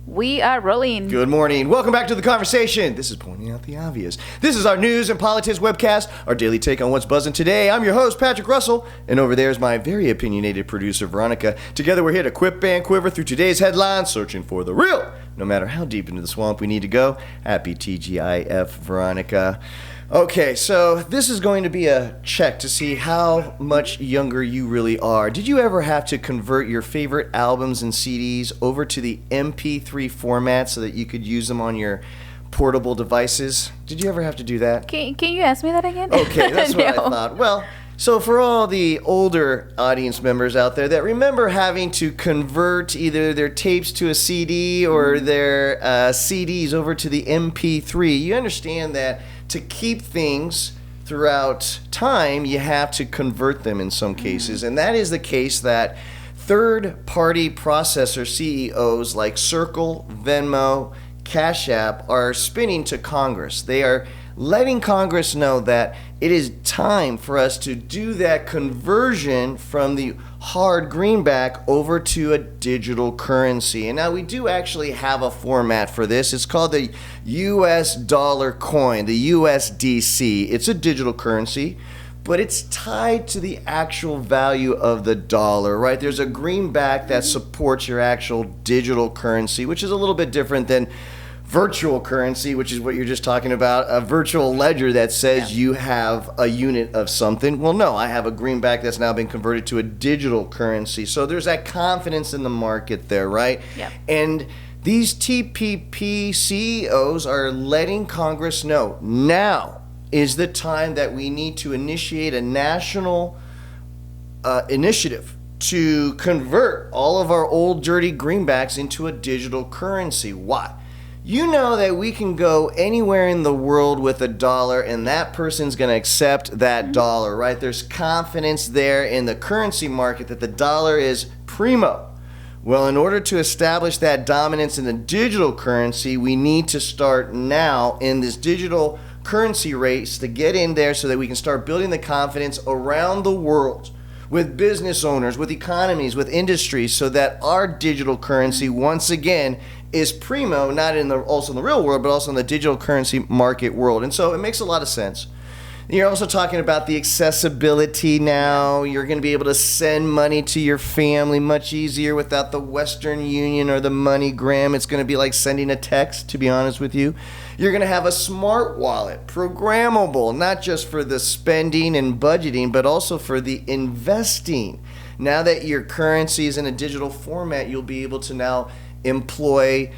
We are rolling. Good morning. Welcome back to the conversation. This is Pointing Out the Obvious. This is our news and politics webcast, our daily take on what's buzzing today. I'm your host, Patrick Russell, and over there is my very opinionated producer, Veronica. Together we're here to quip and quiver through today's headlines, searching for the real, no matter how deep into the swamp we need to go. Happy TGIF, Veronica. Okay, so this is going to be a check to see how much younger you really are. Did you ever have to convert your favorite albums and CDs over to the MP3 format so that you could use them on your portable devices? Did you ever have to do that? Can you ask me that again? Okay, that's what No. I thought. Well, so for all the older audience members out there that remember having to convert either their tapes to a CD or their CDs over to the MP3, you understand that to keep things throughout time, you have to convert them in some cases. And that is the case that third-party processor CEOs like Circle, Venmo, Cash App are spinning to Congress. They are letting Congress know that it is time for us to do that conversion from the hard greenback over to a digital currency. And now we do actually have a format for this. It's called the US dollar coin, the USDC. It's a digital currency, but it's tied to the actual value of the dollar, right? There's a greenback that supports your actual digital currency, which is a little bit different than virtual currency, which is what you're just talking about, a virtual ledger that says you have a unit of something. Well, no, I have a greenback that's now been converted to a digital currency. So there's that confidence in the market there, right? Yep. And these TPP CEOs are letting Congress know now is the time that we need to initiate a national initiative to convert all of our old dirty greenbacks into a digital currency. Why? You know that we can go anywhere in the world with a dollar and that person's going to accept that dollar, right? There's confidence there in the currency market that the dollar is primo. Well, in order to establish that dominance in the digital currency, we need to start now in this digital currency race to get in there so that we can start building the confidence around the world with business owners, with economies, with industries, so that our digital currency once again is primo, not also in the real world, but also in the digital currency market world. And so it makes a lot of sense. You're also talking about the accessibility now. You're going to be able to send money to your family much easier without the Western Union or the MoneyGram. It's going to be like sending a text, to be honest with you. You're going to have a smart wallet, programmable, not just for the spending and budgeting, but also for the investing. Now that your currency is in a digital format, you'll be able to now employ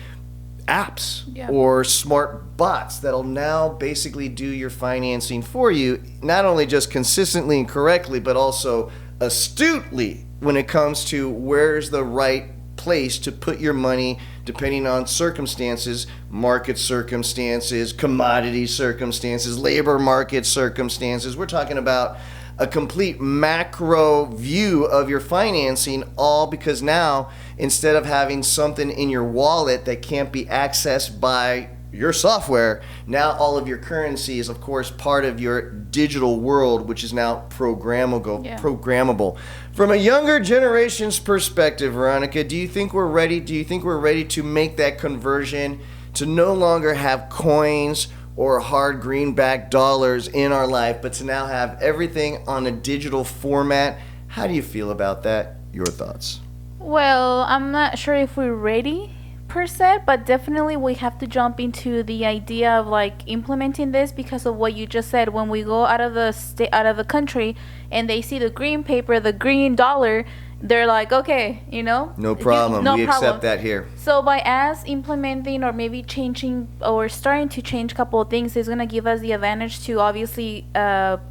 apps or smart bots that'll now basically do your financing for you, not only just consistently and correctly, but also astutely when it comes to where's the right place to put your money depending on circumstances, market circumstances, commodity circumstances, labor market circumstances. We're talking about a complete macro view of your financing, all because now instead of having something in your wallet that can't be accessed by your software, now all of your currency is of course part of your digital world, which is now programmable. From a younger generation's perspective, Veronica, do you think we're ready? Do you think we're ready to make that conversion to no longer have coins or hard greenback dollars in our life, but to now have everything on a digital format? How do you feel about that? Your thoughts? Well, I'm not sure if we're ready per se, but definitely we have to jump into the idea of like implementing this because of what you just said. When we go out of the country and they see the green paper, the green dollar, they're like, okay, no problem. We accept that here. So by us implementing or maybe changing or starting to change a couple of things is going to give us the advantage to obviously have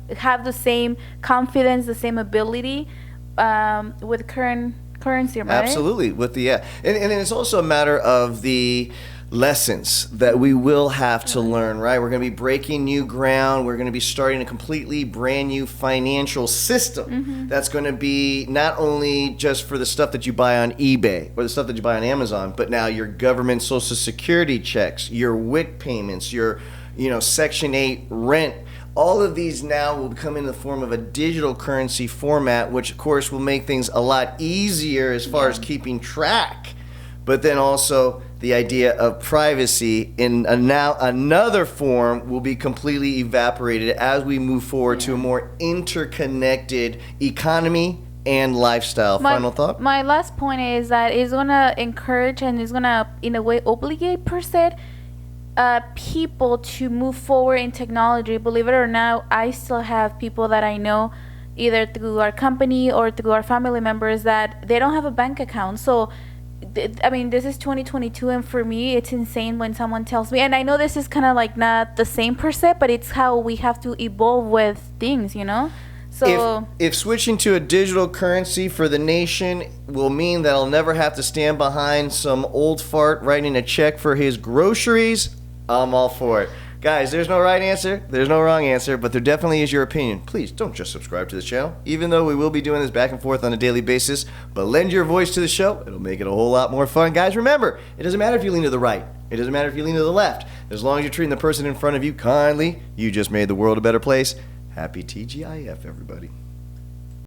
the same confidence, the same ability with current currency, right? Absolutely. With the and it's also a matter of the lessons that we will have to learn, right? We're going to be breaking new ground. We're going to be starting a completely brand new financial system that's going to be not only just for the stuff that you buy on eBay or the stuff that you buy on Amazon, but now your government social security checks, your WIC payments, your Section 8 rent. All of these now will come in the form of a digital currency format, which of course will make things a lot easier as far as keeping track. but then also the idea of privacy in now another form will be completely evaporated as we move forward to a more interconnected economy and lifestyle. Final thought? My last point is that it's going to encourage and it's going to, in a way, obligate, per se, people to move forward in technology. Believe it or not, I still have people that I know, either through our company or through our family members, that they don't have a bank account. So, I mean, this is 2022, and for me, it's insane when someone tells me, and I know this is kind of like not the same per se, but it's how we have to evolve with things, you know? So if switching to a digital currency for the nation will mean that I'll never have to stand behind some old fart writing a check for his groceries, I'm all for it. Guys, there's no right answer, there's no wrong answer, but there definitely is your opinion. Please don't just subscribe to this channel, even though we will be doing this back and forth on a daily basis, but lend your voice to the show. It'll make it a whole lot more fun. Guys, remember, it doesn't matter if you lean to the right. It doesn't matter if you lean to the left. As long as you're treating the person in front of you kindly, you just made the world a better place. Happy TGIF, everybody.